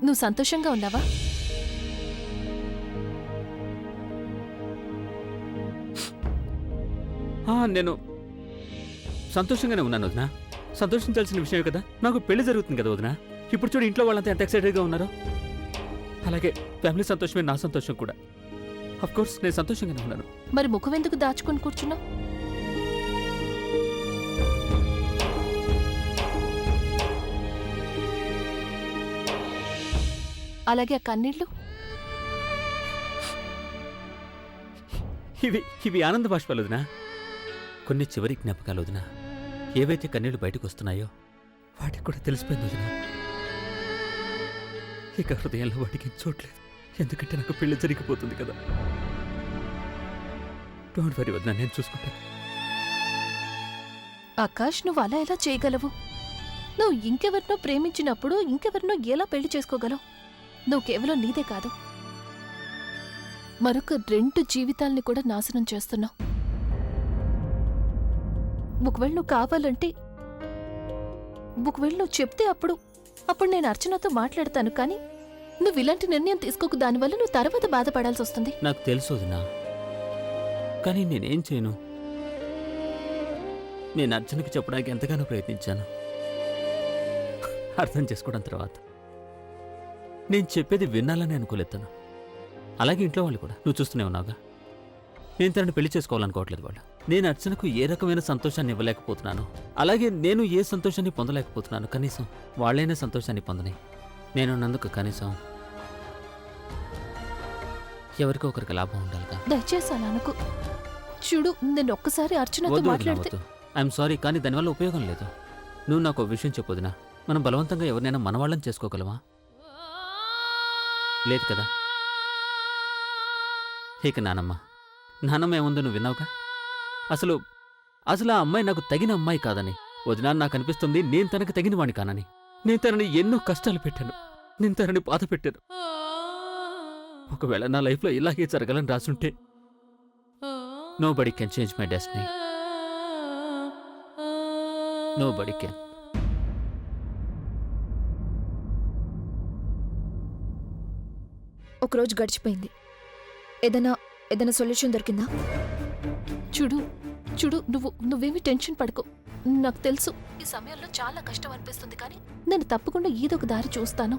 నువ్వు సంతోషంగా ఉన్నావా? నేను సంతోషంగానే ఉన్నాను వదినా. సంతోషించాల్సిన విషయమే కదా. నాకు పెళ్లి జరుగుతుంది కదా వదినా. ఇప్పుడు చూడు ఇంట్లో వాళ్ళంతా ఎంత ఎక్సైటెడ్గా ఉన్నారో. అలాగే ఫ్యామిలీ సంతోషమే నా సంతోషం కూడా. అఫ్ కోర్స్ నేను సంతోషంగానే ఉన్నాను. మరి ముఖం ఎందుకు దాచుకొని కూర్చున్నావు? అలాగే ఆ కన్నీళ్ళు? ఇవి ఆనంద బాష్పాలు వదినా. కొన్ని చివరి జ్ఞాపకాలు వదినా. ఏవైతే కన్నీళ్లు బయటకు వస్తున్నాయో వాటికి కూడా తెలిసిపోయింది వదినా. ఇక హృదయంలో వాటికి చూడలేదు. ఎందుకంటే నాకు పెళ్లి జరిగిపోతుంది కదా. డోంట్ వరీ వదినా, నేను చూసుకుంటాను. ఆకాష్, నువ్వు అలా ఎలా చేయగలవు? నువ్వు ఇంకెవరినో ప్రేమించినప్పుడు ఇంకెవరినో ఎలా పెళ్లి చేసుకోగలవు? నువ్వు కేవలం నీదే కాదు, మరొక 2 జీవితాల్ని కూడా నాశనం చేస్తున్నావు. ఒకవేళ నువ్వు కావాలంటే, ఒకవేళ నువ్వు చెప్తే అప్పుడు నేను అర్చనతో మాట్లాడతాను. కానీ నువ్వు ఇలాంటి నిర్ణయం తీసుకోకు. దానివల్ల నువ్వు తర్వాత బాధపడాల్సి వస్తుంది. నాకు తెలుసు వదినా, కానీ నేనేం చేయను. నేను అర్చనకు చెప్పడానికి ఎంతగానో ప్రయత్నించాను. అర్థం చేసుకోవడం తర్వాత నేను చెప్పేది వినాలని అనుకోలేతాను. అలాగే ఇంట్లో వాళ్ళు కూడా. నువ్వు చూస్తూనే ఉన్నావుగా, నేను తనని పెళ్లి చేసుకోవాలనుకోవట్లేదు వాళ్ళు. నేను అర్చనకు ఏ రకమైన సంతోషాన్ని ఇవ్వలేకపోతున్నాను. అలాగే నేను ఏ సంతోషాన్ని పొందలేకపోతున్నాను. కనీసం వాళ్ళైనా సంతోషాన్ని పొందని. నేను నందుకు కనీసం ఎవరికో ఒకరికి లాభం ఉండాలిగా. దయచేసి అలా అనుకో. చూడు, నేను ఒక్కసారి అర్చనతో మాట్లాడితే. ఐఎమ్ సారీ, కానీ దానివల్ల ఉపయోగం లేదు. నువ్వు నాకు ఒక విషయం చెప్పొదినా. మనం బలవంతంగా ఎవరినైనా మనవాళ్ళని చేసుకోగలవా? లేదు కదా. ఇక నానమ్మ ఏముందో నువ్వు విన్నావుగా. అసలు ఆ అమ్మాయి నాకు తగిన అమ్మాయి కాదని. వదినా, నాకు అనిపిస్తుంది నేను తనకు తగిన వాణ్ణి కానని. నేను తనని ఎన్నో కష్టాలు పెట్టాను. నేను తనని బాధ పెట్టాను. ఒకవేళ నా లైఫ్లో ఇలాగే జరగాలని రాసుంటే nobody can change my destiny. Nobody can. ఒకరోజు గడిచిపోయింది. ఏదైనా సొల్యూషన్ దొరికిందా? చూడు, నువ్వేమీ టెన్షన్ పడుకో. నాకు తెలుసు ఈ సమయంలో చాలా కష్టం అనిపిస్తుంది, కానీ నేను తప్పకుండా ఏదో ఒక దారి చూస్తాను.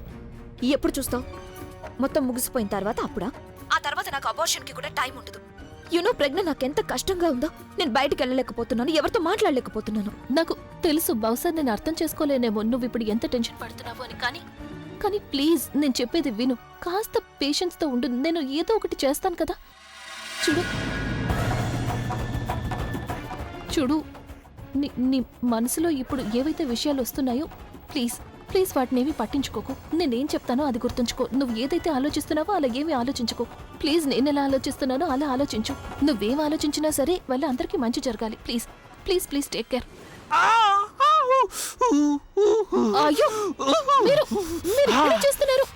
ఎప్పుడు చూస్తావు? మొత్తం ముగిసిపోయిన తర్వాత అప్పుడా? ఆ తర్వాత నాకు అబార్షన్కి కూడా టైం ఉండదు. ప్రెగ్నెంట్ నాకెంత కష్టంగా ఉందో. నేను బయటికి వెళ్ళలేకపోతున్నాను, ఎవరితో మాట్లాడలేకపోతున్నాను. నాకు తెలుసు, బహుశా నేను అర్థం చేసుకోలేనేమో నువ్వు ఇప్పుడు ఎంత టెన్షన్ పడుతున్నావు అని. కానీ ప్లీజ్, నేను చెప్పేది విను. కాస్త పేషెన్స్తో ఉండు. నేను ఏదో ఒకటి చేస్తాను కదా. చూడు, నీ మనసులో ఇప్పుడు ఏవైతే విషయాలు వస్తున్నాయో ప్లీజ్ వాటినేవి పట్టించుకోకు. నేనేం చెప్తానో అది గుర్తుంచుకో. నువ్వు ఏదైతే ఆలోచిస్తున్నావో అలా ఏమీ ఆలోచించుకో. ప్లీజ్, నేను ఎలా ఆలోచిస్తున్నానో అలా ఆలోచించు. నువ్వేం ఆలోచించినా సరే వాళ్ళందరికీ మంచి జరగాలి. Please take care. అయ్యో, మీరు ఏం చేస్తున్నారు?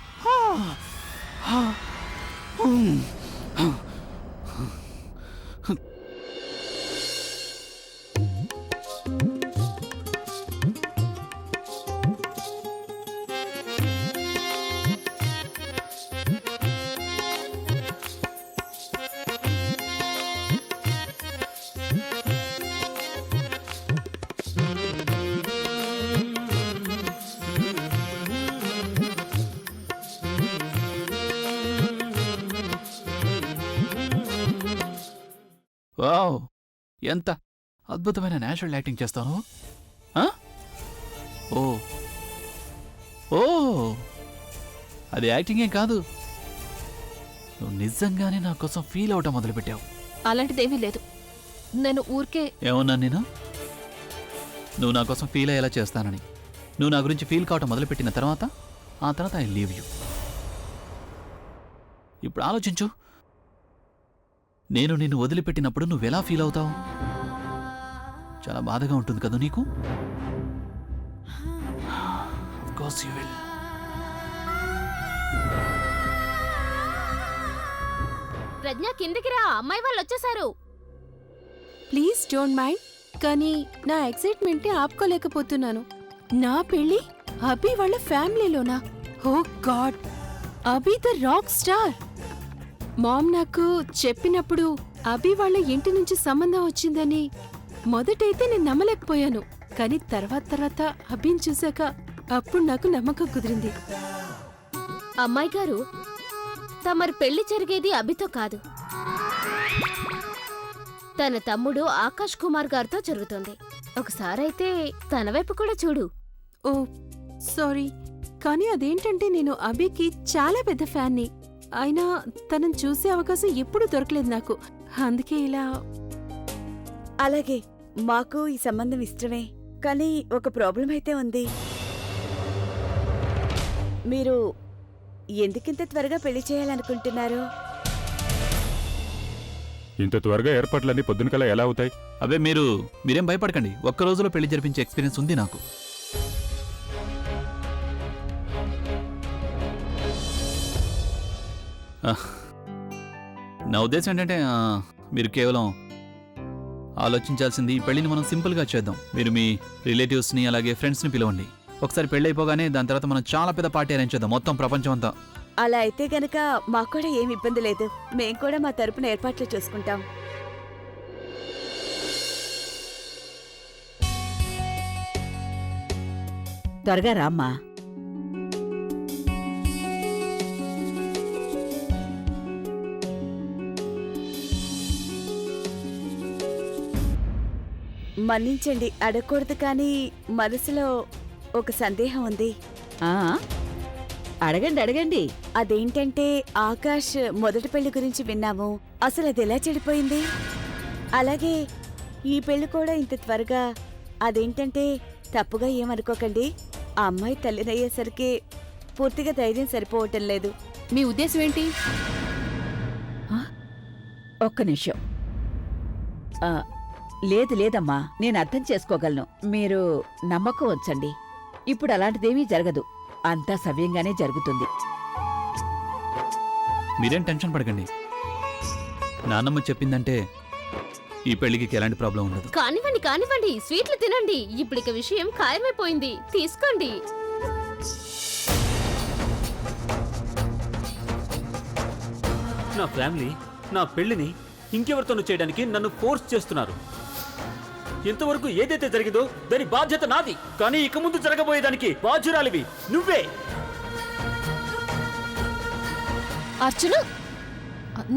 వావ్, ఎంత అద్భుతమైన నేచురల్ యాక్టింగ్ చేస్తాను. ఓ అది యాక్టింగ్ ఏం కాదు. నువ్వు నిజంగానే నా కోసం ఫీల్ అవటం మొదలుపెట్టావు. అలాంటిదేమీ లేదు. నేను ఊరికే ఏమన్నా నేను నువ్వు నా కోసం ఫీల్ అయ్యేలా చేస్తానని. నువ్వు నా గురించి ఫీల్ కావటం మొదలుపెట్టిన తర్వాత ఐ లీవ్ యూ. ఇప్పుడు ఆలోచించు, నేను నిన్ను వదిలిపెట్టినప్పుడు నువ్వెలా ఫీల్ అవుతావు? చాలా బాధగా ఉంటుంది కదా నీకు? Of course you will. ప్రజ్ఞ, కిందికి రా, అమ్మాయి వాళ్ళు వచ్చేసారు. ప్లీజ్ డోంట్ మైండ్, కానీ నా ఎక్సైట్మెంట్ని ఆపుకోలేకపోతున్నాను. నా పెళ్ళి అభి వాళ్ళ ఫ్యామిలీలోనా? Oh God, Abhi the rock star. Mom నాకు చెప్పినప్పుడు అభి వాళ్ళ ఇంటి నుంచి సంబంధం వచ్చిందని మొదటైతే నేను నమ్మలేకపోయాను. కానీ తర్వాత అభిని చూశాక అప్పుడు నాకు నమ్మకం కుదిరింది. అమ్మాయి గారు, తమరి పెళ్లి జరిగేది అభితో కాదు, తన తమ్ముడు ఆకాష్ కుమార్ గారితో జరుగుతుంది. ఒకసారైతే తన వైపు కూడా చూడు. ఓ సారీ, కానీ అదేంటంటే నేను అభికి చాలా పెద్ద ఫ్యాన్ని. అయినా తనని చూసే అవకాశం ఎప్పుడూ దొరకలేదు నాకు. అందుకే ఇలా. అలాగే మాకు ఈ సంబంధం ఇష్టమే, కానీ ఒక ప్రాబ్లం అయితే ఉంది. మీరు ఎందుకింత త్వరగా పెళ్లి చేయాలనుకుంటున్నారు? ఇంత త్వరగా ఏర్పాట్లన్నీ పొద్దునకల్లా ఎలా అవుతాయి? అదే మీరేం భయపడకండి. ఒక్క రోజులో పెళ్లి జరిపించే ఎక్స్పీరియన్స్ ఉంది నాకు. నా ఉద్దేశం ఏంటంటే మీరు కేవలం ఆలోచించాల్సింది ఈ పెళ్లిని మనం సింపుల్గా చేద్దాం. మీరు మీ రిలేటివ్స్ని అలాగే ఫ్రెండ్స్ని పిలవండి. ఒకసారి పెళ్ళి అయిపోగానే దాని తర్వాత మనం చాలా పెద్ద పార్టీ అరేంజ్ చేద్దాం, మొత్తం ప్రపంచం అంతా. అలా అయితే గనక మాకు కూడా ఏమి ఇబ్బంది లేదు. మేం కూడా మా తరపున ఏర్పాట్లు చూసుకుంటాం. త్వరగా రామ్మా. మన్నించండి, అడగకూడదు, కానీ మనసులో ఒక సందేహం ఉంది. ఆ, అడగండి అడగండి. అదేంటంటే ఆకాష్ మొదటి పెళ్లి గురించి విన్నాము. అసలు అది ఎలా చెడిపోయింది? అలాగే ఈ పెళ్లి కూడా ఇంత త్వరగా. అదేంటంటే తప్పుగా ఏమనుకోకండి, ఆ అమ్మాయి తల్లిదయ్యేసరికి పూర్తిగా ధైర్యం సరిపోవటం లేదు. మీ ఉద్దేశం ఏంటి? ఒక్క నిమిషం. ఆ, లేదమ్మా, నేను అర్థం చేసుకోగలను. మీరు నమ్మకం ఉంచండి. ఇప్పుడు అలాంటిదేమీ జరగదు, అంతా సవ్యంగానే జరుగుతుంది. మీరేం టెన్షన్ పడకండి. నాన్నమ్మ చెప్పిందంటే ఈ పెళ్లికి ఎలాంటి ప్రాబ్లం ఉండదు. కానివ్వండి కానివ్వండి, స్వీట్లు తినండి. ఇప్పుడిక విషయం ఖాయమైపోయింది. తీసుకోండి. నా ఫ్యామిలీ నా పెళ్లిని ఇంకెవరితోనూ చేయడానికి నన్ను ఫోర్స్ చేస్తున్నారు. ఇంతవరకు ఏదైతే జరిగిందో దాని బాధ్యత నాది, కానీ ఇక ముందు జరగబోయేదానికి బాధ్యురాలివి నువ్వే. అర్చన,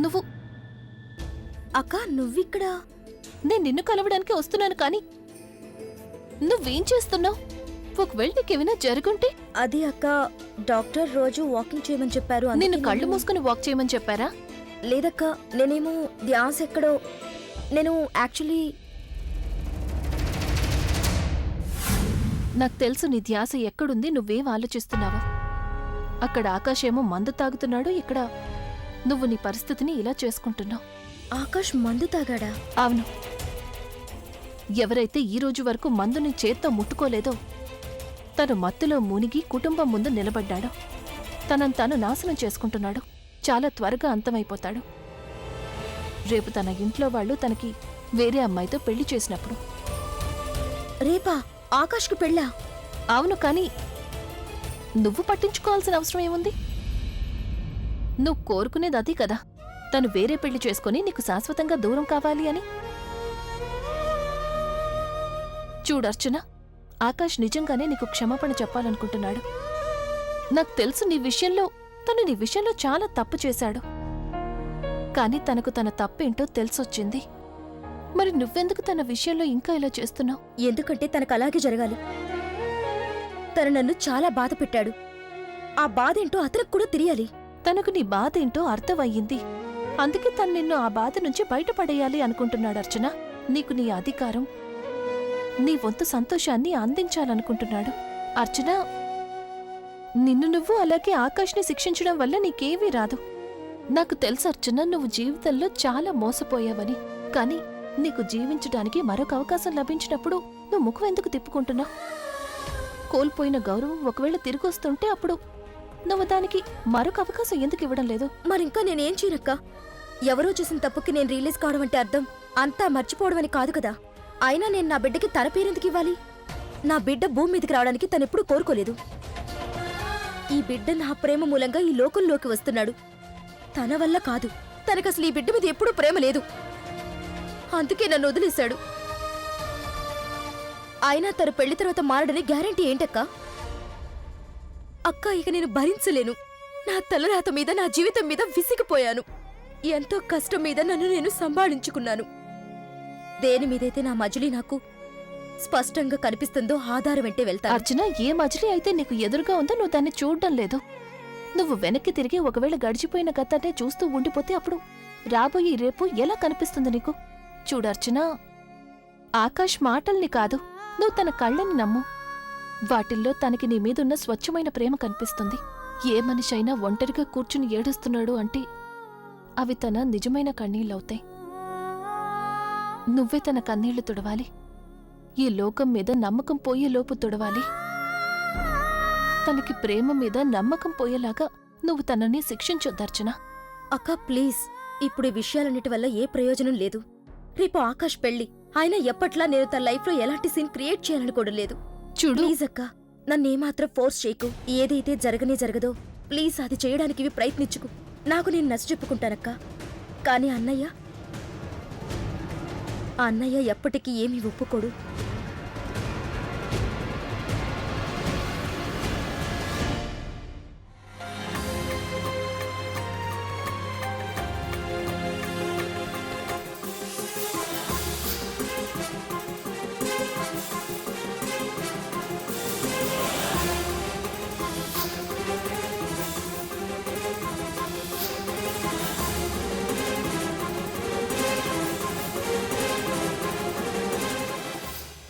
నువ్వు అక్క, నువ్విక్కడ? నేను నిన్ను కలవడానికి వస్తున్నాను, కానీ నువ్వేం చేస్తున్నావు? ఒకవేళ నీకేమైనా జరుగుంటే? అది అక్క, డాక్టర్ రోజు వాకింగ్ చేయమని చెప్పారు. నిన్ను కళ్ళు మూసుకుని వాక్ చేయమని చెప్పారా? లేదక్క, నేనేమో ధ్యాస ఎక్కడో. నేను యాక్చువల్లీ నాకు తెలుసు నీ ధ్యాస ఎక్కడుంది, నువ్వేం ఆలోచిస్తున్నావో. అక్కడ ఆకాశేమో మందు తాగుతున్నాడు, ఇక్కడ నువ్వు నీ పరిస్థితిని ఇలా చేసుకుంటున్నావు. ఆకాష్ మందు తాగాడా? అవును. ఎవరైతే ఈ రోజు వరకు మందుని చేత్తో ముట్టుకోలేదో, తను మత్తులో మునిగి కుటుంబం ముందు నిలబడ్డాడో, తనను తాను నాశనం చేసుకుంటున్నాడు. చాలా త్వరగా అంతమైపోతాడు. రేపు తన ఇంట్లో వాళ్ళు తనకి వేరే అమ్మాయితో పెళ్లి చేసినప్పుడు. రేపా ఆకాష్కు పెళ్ళా? అవును, కానీ నువ్వు పట్టించుకోవాల్సిన అవసరం ఏముంది? నువ్వు కోరుకునేది అది కదా, తను వేరే పెళ్లి చేసుకుని నీకు శాశ్వతంగా దూరం కావాలి అని. చూడర్చన, ఆకాష్ నిజంగానే నీకు క్షమాపణ చెప్పాలనుకుంటున్నాడు. నాకు తెలుసు తను నీ విషయంలో చాలా తప్పు చేశాడు, కానీ తనకు తన తప్పేంటో తెలిసొచ్చింది. మరి నువ్వెందుకు తన విషయంలో ఇంకా ఇలా చేస్తున్నావు? ఎందుకంటే తనకు అలాగే జరగాలి. తను నన్ను చాలా బాధ పెట్టాడు. ఆ బాధేంటో అతనికి కూడా తెలియాలి. తనకు నీ బాధేంటో అర్థమయ్యింది, అందుకే తను నిన్ను ఆ బాధ నుంచి బయటపడేయాలి అనుకుంటున్నాడు. అర్చన, నీకు నీ అధికారం, నీ వంతు సంతోషాన్ని అందించాలనుకుంటున్నాడు. అర్చన, నిన్ను నువ్వు అలాగే ఆకాష్ని శిక్షించడం వల్ల నీకేమీ రాదు. నాకు తెలుసు అర్చన, నువ్వు జీవితంలో చాలా మోసపోయావని, కానీ నీకు జీవించడానికి మరొక అవకాశం లభించినప్పుడు నువ్వు ముఖం ఎందుకు తిప్పుకుంటున్నావు? కోల్పోయిన గౌరవం ఒకవేళ తిరిగొస్తుంటే అప్పుడు నువ్వు దానికి మరొక అవకాశం ఎందుకు ఇవ్వడం లేదు? మరింకా నేనేం చేయనక్క? ఎవరో చేసిన తప్పుకి నేను రిలీజ్ కావడం అంటే అర్థం అంతా మర్చిపోవడం అని కాదు కదా. అయినా నేను నా బిడ్డకి తన పేరెందుకు ఇవ్వాలి? నా బిడ్డ భూమి మీదకి రావడానికి తనెప్పుడు కోరుకోలేదు. ఈ బిడ్డ నా ప్రేమ మూలంగా ఈ లోకంలోకి వస్తున్నాడు. తన వల్ల కాదు. తనకసలు ఈ బిడ్డ మీద ఎప్పుడూ ప్రేమ లేదు. అందుకే నన్ను వదిలేశాడు. అయినా తను పెళ్లి తర్వాత మారడని గ్యారంటీ ఏంటక్కా? అక్క, ఇక నేను భరించలేను. నా తలరాత మీద, నా జీవితం మీద విసిగిపోయాను. ఎంతో కష్టం మీద నన్ను నేను సంభాళించుకున్నాను. దేని మీదైతే నా మజిలీ నాకు స్పష్టంగా కనిపిస్తుందో ఆధారం వెంటే వెళ్తాను. అర్చన, ఏ మజిలీ అయితే నీకు ఎదురుగా ఉందో నువ్వు దాన్ని చూడడం లేదు. నువ్వు వెనక్కి తిరిగి ఒకవేళ గడిచిపోయిన గతాన్ని చూస్తూ ఉండిపోతే అప్పుడు రాబోయే రేపు ఎలా కనిపిస్తుంది నీకు? చూడర్చన, ఆకాష్ మాటల్ని కాదు, నువ్వు తన కళ్ళని నమ్ము. వాటిల్లో తనకి నీ మీదున్న స్వచ్ఛమైన ప్రేమ కనిపిస్తుంది. ఏ మనిషి అయినా ఒంటరిగా కూర్చుని ఏడుస్తున్నాడు అంటే అవి తన నిజమైన కన్నీళ్ళవుతాయి. నువ్వే తన కన్నీళ్లు తుడవాలి. ఈ లోకం మీద నమ్మకం పోయేలోపు తుడవాలి. తనకి ప్రేమ మీద నమ్మకం పోయేలాగా నువ్వు తనని శిక్షించొద్దర్చన. అక్క, ప్లీజ్, ఇప్పుడు ఈ విషయాలన్నిటి వల్ల ఏ ప్రయోజనం లేదు. రేపు ఆకాష్ పెళ్లి. ఆయన ఎప్పట్లా నేను తన లైఫ్లో ఎలాంటి సీన్ క్రియేట్ చేయాలనుకోవడం లేదు. చూడు, ప్లీజ్ అక్క, నన్నేమాత్రం ఫోర్స్ చేయకు. ఏదైతే జరగనే జరగదో ప్లీజ్ అది చేయడానికి ఇవి ప్రయత్నించుకు. నాకు నేను నచ్చ చెప్పుకుంటానక్క. కానీ అన్నయ్య ఎప్పటికీ ఏమీ ఒప్పుకోడు.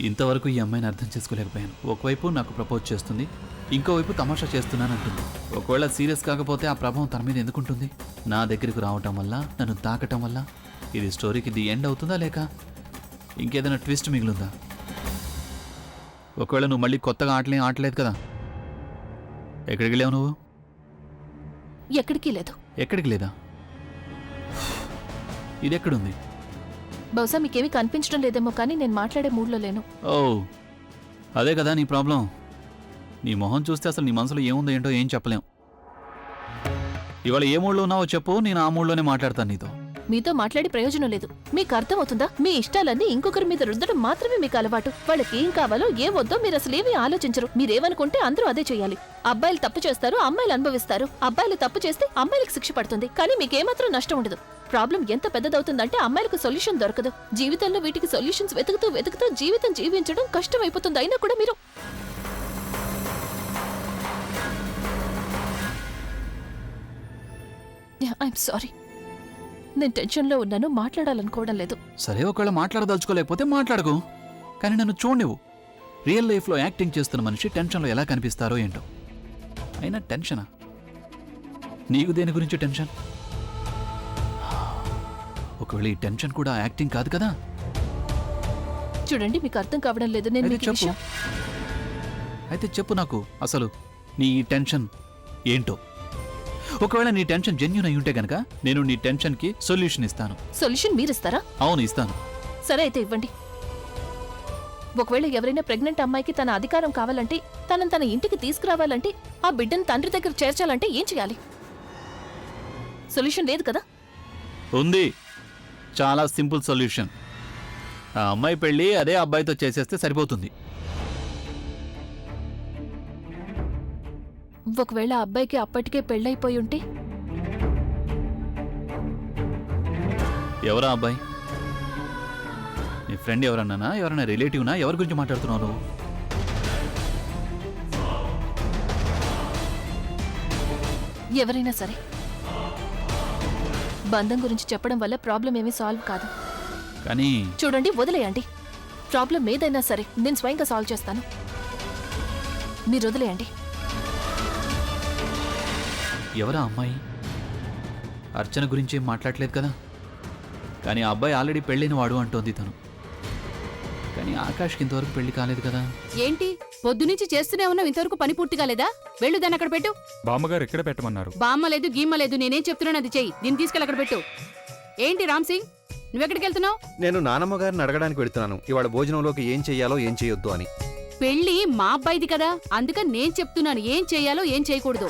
ఇంతవరకు ఈ అమ్మాయిని అర్థం చేసుకోలేకపోయాను. ఒకవైపు నాకు ప్రపోజ్ చేస్తుంది, ఇంకోవైపు తమాషా చేస్తున్నానంటుంది. ఒకవేళ సీరియస్ కాకపోతే ఆ ప్రభావం తన మీద ఎందుకుంటుంది? నా దగ్గరకు రావటం వల్ల, నన్ను తాకటం వల్ల ఇది స్టోరీకి ది ఎండ్ అవుతుందా, లేక ఇంకేదైనా ట్విస్ట్ మిగిలిందా? ఒకవేళ నువ్వు మళ్ళీ కొత్తగా ఆటలేదు కదా? ఎక్కడికి వెళ్ళావు నువ్వు? ఎక్కడికి లేదు. ఎక్కడికి లేదా? ఇది ఎక్కడుంది? బహుశా మీకేమీ కనిపించడం లేదేమో కానీ నేను మాట్లాడే మూడ్లో లేను. ఓ, అదే కదా నీ ప్రాబ్లం. నీ మొహం చూస్తే అసలు నీ మనసులో ఏముందో ఏంటో ఏం చెప్పలేం. ఇవాళ ఏ మూడ్లో ఉన్నావో చెప్పు, నేను ఆ మూడ్లోనే మాట్లాడతాను నీతో. మీతో మాట్లాడి ప్రయోజనం లేదు. మీకు అర్థమవుతుందా? మీ ఇష్టాలన్నీ ఇంకొకరి మీద రుద్దడం మాత్రమే మీకు అలవాటు. వాళ్ళకి ఏం కావాలో ఏం వద్దో మీరు అసలు ఏమీ ఆలోచించరు. మీరేమనుకుంటే అందరూ అదే చేయాలి. అబ్బాయిలు తప్పు చేస్తారు, అమ్మాయిలు అనుభవిస్తారు. అబ్బాయిలు తప్పు చేస్తే అమ్మాయిలకు శిక్ష పడుతుంది. కానీ మీకేమాత్రం నష్టం ఉండదు. ప్రాబ్లం ఎంత పెద్దదవుతుందంటే అమ్మాయిలకు సొల్యూషన్ దొరకదు. జీవితంలో వీటికి సొల్యూషన్స్ వెతుకుతూ జీవితం జీవించడం కష్టమైపోతుంది. అయినా కూడా మీరు ఐఎమ్ సారీ. నేను టెన్షన్లో ఉన్నాను, మాట్లాడాలనుకోవడం లేదు. సరే, ఒకవేళ మాట్లాడదలుచుకోలేకపోతే మాట్లాడకు, కానీ నన్ను చూడనివ్వు. రియల్ లైఫ్లో యాక్టింగ్ చేస్తున్న మనిషి టెన్షన్లో ఎలా కనిపిస్తారో ఏంటో. అయినా టెన్షనా? నీకు దేని గురించి టెన్షన్? ఒకవేళ ఈ టెన్షన్ కూడా యాక్టింగ్ కాదు కదా? చూడండి, మీకు అర్థం కావడం లేదు. నేను మీకు ఈ విషయం అయితే చెప్పు నాకు, అసలు నీ ఈ టెన్షన్ ఏంటో. ఒకవేళ నీ టెన్షన్ జెన్యూన్ అయి ఉంటే గనక నేను నీ టెన్షన్కి సొల్యూషన్ ఇస్తాను. సొల్యూషన్ మీరిస్తారా? అవును, ఇస్తాను. సరే అయితే ఇవ్వండి. ఒకవేళ ఎవరైనా ప్రెగ్నెంట్ అమ్మాయికి తన అధికారం కావాలంటే, తనని తన ఇంటికి తీసుకురావాలంటే, ఆ బిడ్డను తండ్రి దగ్గర చేర్చాలంటే ఏం చేయాలి? సొల్యూషన్ లేదు కదా? ఉంది, చాలా సింపుల్ సొల్యూషన్. ఆ అమ్మాయి పెళ్ళి అదే అబ్బాయితో చేసేస్తే సరిపోతుంది. ఒకవేళ అబ్బాయికి అప్పటికే పెళ్ళైపోయి ఉంటే? ఎవరా అబ్బాయి? నీ ఫ్రెండ్ ఎవరన్నానా, ఎవరైనా రిలేటివ్నా? ఎవరి గురించి మాట్లాడుతున్నావు నువ్వు? ఎవరైనా సరే. బంధం గురించి చెప్పడం వల్ల ప్రాబ్లం ఏమీ సాల్వ్ కాదు. కానీ చూడండి, వదిలేయండి. ప్రాబ్లం ఏదైనా సరే నేను స్వయంగా సాల్వ్ చేస్తాను. మీరు వదిలేయండి. ఎవరా అమ్మాయి? అర్చన గురించి ఏం మాట్లాడలేదు కదా? కానీ ఆ అబ్బాయి ఆల్రెడీ పెళ్ళైన వాడు అంటోంది తను. కానీ ఆకాష్కి ఇంతవరకు పెళ్లి కాలేదు కదా? ఏంటి పొద్దునుంచి చేస్తూనే ఉన్నావు, ఇంతవరకు పని పూర్తి కాలేదా? వెళ్ళు, దాన్ని అక్కడ పెట్టు. బామ్మగారు ఎక్కడ పెట్టమన్నారు? బామ్మ లేదు, గీమ్మ లేదు, నేనేం చెప్తున్నాను అది చెయ్యి. దీన్ని తీసుకెళ్ళి అక్కడ పెట్టు. ఏంటి రామ్ సింగ్, నువ్వెక్కడికి వెళ్తున్నావు? నేను నానమ్మ గారిని అడగడానికి వెళ్తున్నాను, ఇవాళ భోజనంలోకి ఏం చెయ్యాలో ఏం చేయొద్దు అని. పెళ్లి మా అబ్బాయిది కదా, అందుకని నేను చెప్తున్నాను ఏం చేయాలో ఏం చేయకూడదు.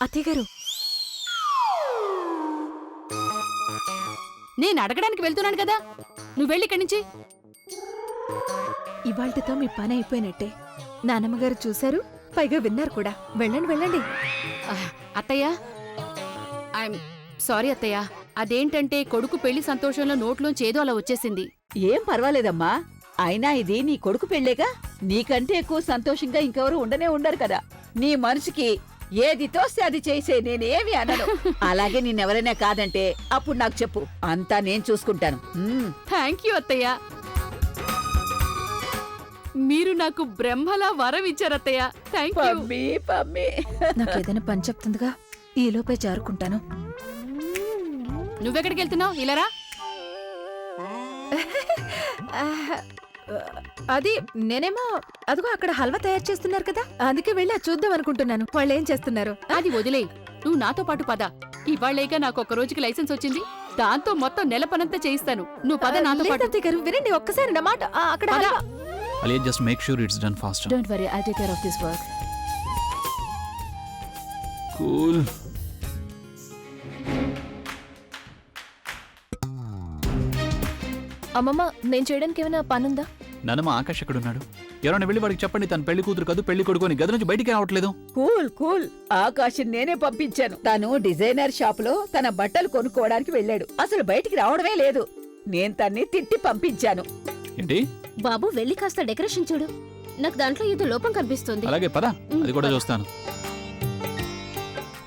అత్తయ్య గారు, నేను అడగడానికి వెళ్తున్నాను కదా, నువ్వు వెళ్ళి ఇక్కడి నుంచి. ఇవాళ్టితో మీ పని అయిపోయినట్టే. నానమ్మగారు చూశారు, పైగా విన్నారు కూడా. వెళ్ళండి వెళ్ళండి. అత్తయ్య, ఐఎమ్ సారీ అత్తయ్య. అదేంటంటే కొడుకు పెళ్లి సంతోషంలో నోట్లోంచి ఏదో అలా వచ్చేసింది. ఏం పర్వాలేదమ్మా, అయినా ఇది నీ కొడుకు పెళ్ళేగా, నీకంటే ఎక్కువ సంతోషంగా ఇంకెవరు ఉండనే ఉండరు కదా. నీ మనసుకి ఏది తోస్తే అది చేసే, నేనేమి అనను. అలాగే నిన్నెవరైనా కాదంటే అప్పుడు నాకు చెప్పు, అంతా నేను చూసుకుంటాను. థ్యాంక్ యూ అత్తయ్య, మీరు నాకు బ్రహ్మలా వరం ఇచ్చారత్తయ్య. Thank you. పమ్మి పమ్మి, నాకేదైనా పని చెప్తుందిగా, ఈలోపే జారుకుంటాను. నువ్వెక్కడికి వెళ్తున్నావు? ఇలారా. అది నేనేమో అదిగో అక్కడ హల్వా తయారు చేస్తున్నారు కదా, అందుకే వెళ్ళి అది చూద్దాం అనుకుంటున్నాను. వాళ్ళు ఏం చేస్తున్నారు. అది వదిలే, నువ్వు నాతో పాటు పద. ఇవాళ్ళేగా నాకు ఒక రోజుకి లైసెన్స్ వచ్చింది, దాంతో మొత్తం నెల పనంతా చేయిస్తాను. నువ్వు పద నాతో లేదు పాటు. అత్తయ్య గారు, వినండి ఒక్కసారి నా మాట. అక్కడ పద. Halwa. Alia, just make sure it's done fast. Don't worry, I take care of this work. Cool. అమ్మమ్మ, నేను చేయడానికి ఏమైనా పనుందా? నానమ్మ, ఆకాష్ ఎక్కడున్నాడు? ఎవరైనా వెళ్ళి వాడికి చెప్పండి, తన పెళ్లి కూతురు కాదు, పెళ్లి కొడుకు అని గది నుంచి బయటికి రావట్లేదు. Cool cool. ఆకాశం నేనే పంపించాను. తను డిజైనర్ షాప్ లో తన బట్టలు కొనుక్కోవడానికి వెళ్ళాడు. అసలు బయటికి రావడమే లేదు. నేను తన్ని తిట్టి పంపించాను. ఏంటి? బాబు వెళ్ళి కాస్త డెకరేషన్ చూడు, నాకు దాంట్లో ఏదో లోపం కనిపిస్తుంది. అలాగే పద, అది కూడా చూస్తాను.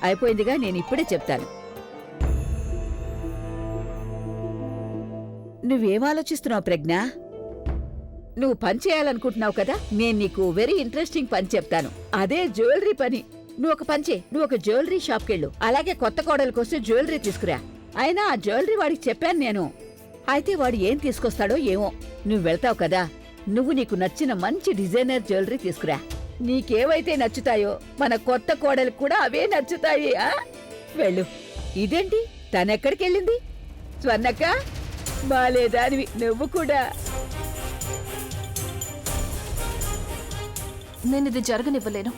అయిపోయిందిగా, నేను ఇప్పుడే చెప్తాను. నువ్వేం ఆలోచిస్తున్నావు ప్రజ్ఞ? నువ్వు పని చేయాలనుకుంటున్నావు కదా, నేను నీకు వెరీ ఇంట్రెస్టింగ్ పని చెప్తాను. అదే జ్యువెలరీ పని. నువ్వు ఒక పని చేయి, నువ్వు ఒక జ్యువెలరీ షాప్కి వెళ్ళు. అలాగే కొత్త కోడల కోసం జ్యువెలరీ తీసుకురా. అయినా ఆ జ్యువెలరీ వాడికి చెప్పాను నేను. అయితే వాడు ఏం తీసుకొస్తాడో ఏమో. నువ్వు వెళ్తావు కదా, నువ్వు నీకు నచ్చిన మంచి డిజైనర్ జ్యువెలరీ తీసుకురా. నీకేవైతే నచ్చుతాయో మన కొత్త కోడలకు కూడా అవే నచ్చుతాయి. వెళ్ళు. ఇదేంటి, తనెక్కడికెళ్ళింది? స్వర్ణక్క, బాలేదానివి నువ్వు కూడా. నేను ఇది జరగనివ్వలేను.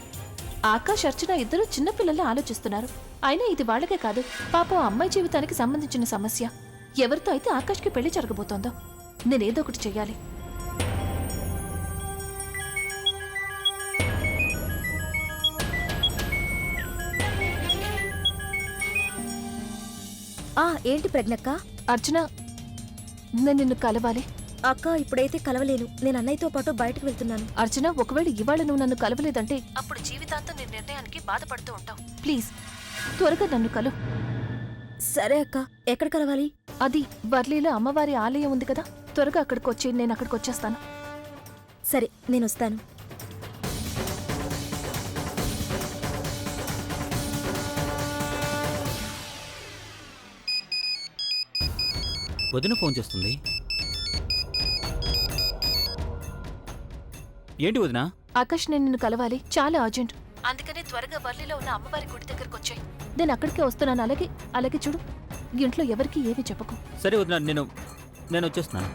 ఆకాష్, అర్చన ఇద్దరు చిన్నపిల్లల్ని ఆలోచిస్తున్నారు. అయినా ఇది వాళ్ళకే కాదు, పాపం అమ్మాయి జీవితానికి సంబంధించిన సమస్య. ఎవరితో అయితే ఆకాష్కి పెళ్లి జరగబోతోందో నేనేదో ఒకటి చెయ్యాలి. ఏంటి ప్రజ్ఞక్క? అర్చన, నేను నిన్ను కలవాలి. అక్క, ఇప్పుడైతే కలవలేను. నేను అన్నయ్యతో పాటు బయటకు వెళ్తున్నాను. అర్చన, ఒకవేళ ఇవాళ నువ్వు నన్ను కలవలేదంటే అప్పుడు జీవితాంతం నీ నిర్ణయానికి బాధపడుతూ ఉంటావు. ప్లీజ్ త్వరగా నన్ను కలు. సరే అక్క, ఎక్కడ కలవాలి? అది వర్లీలో అమ్మవారి ఆలయం ఉంది కదా, త్వరగా అక్కడికి వచ్చి నేను అక్కడికి వచ్చేస్తాను. సరే, నేను వస్తాను. వదిన ఫోన్ చేస్తుంది. ఏంటి వదినా? ఆకాష్, నేను నిన్ను కలవాలి, చాలా అర్జెంట్. అందుకని త్వరగా వర్లీలో ఉన్న అమ్మవారి గుడి దగ్గరకు వచ్చాయి. నేను అక్కడికే వస్తున్నాను. అలాగే అలాగే చూడు, ఇంట్లో ఎవరికి ఏవి చెప్పకు. సరే వదినా, నేను వచ్చేస్తున్నాను.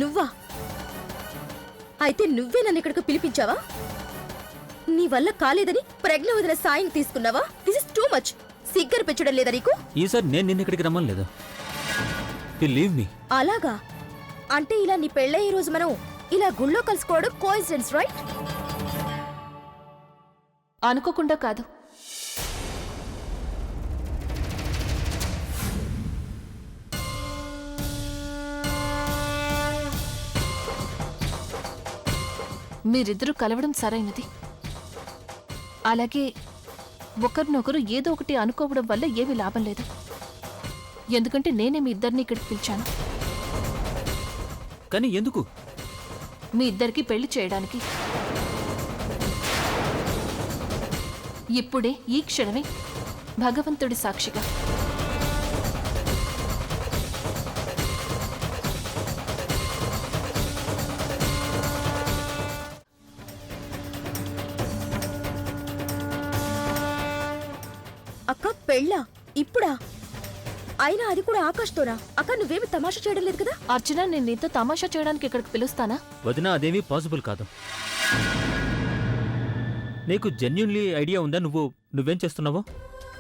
నువ్వా? అయితే నువ్వే నన్ను ఇక్కడికి పిలిపించావా? నీ వల్ల కాలేదని ప్రజ్ఞ వదిన సాయం తీసుకున్నావా? This is too much. సిగ్గర పెంచడం లేదా నీకు? ఈసారి నేను నిన్న ఇక్కడికి రమ్మలేదు. Leave me. అలాగా? అంటే ఇలా నీ పెళ్ళయ్యే రోజు మనం ఇలా గుళ్ళో కలుసుకోవడం కోఇన్సిడెన్స్, రైట్? అనుకోకుండా కాదు. మీరిద్దరూ కలవడం సరైనది. అలాగే ఒకరినొకరు ఏదో ఒకటి అనుకోవడం వల్ల ఏమీ లాభం లేదు. ఎందుకంటే నేనే మీ ఇద్దరిని ఇక్కడికి పిలిచాను. కానీ ఎందుకు? మీ ఇద్దరికి పెళ్లి చేయడానికి. ఇప్పుడే, ఈ క్షణమే, భగవంతుడి సాక్షిగా. అక్క పెళ్ళా? ఇప్పుడా? అయినా అది కూడా ఆకాష్తోనా? అక్క నువ్వేమి తమాషా చేయడం లేదు కదా? అర్చన, నేను నీతో తమాషా చేయడానికి ఇక్కడికి పిలుస్తానా? వదినా, అదేమీ పాసిబుల్ కాదు. నీకు జెన్యున్లీ ఐడియా ఉందా నువ్వేం చేస్తున్నావో?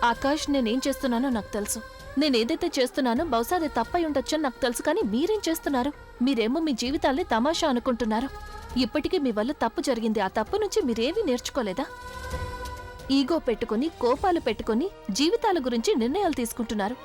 ఆకాష్, నేనేం చేస్తున్నానో నాకు తెలుసు. నేనేదైతే చేస్తున్నానో బహుశా అది తప్పై ఉండొచ్చని నాకు తెలుసు. కానీ మీరేం చేస్తున్నారు? మీరేమో మీ జీవితాల్ని తమాషా అనుకుంటున్నారు. ఇప్పటికీ మీ వల్ల తప్పు జరిగింది. ఆ తప్పు నుంచి మీరేమీ నేర్చుకోలేదా? ఈగో పెట్టుకుని, కోపాలు పెట్టుకుని జీవితాల గురించి నిర్ణయాలు తీసుకుంటున్నారు.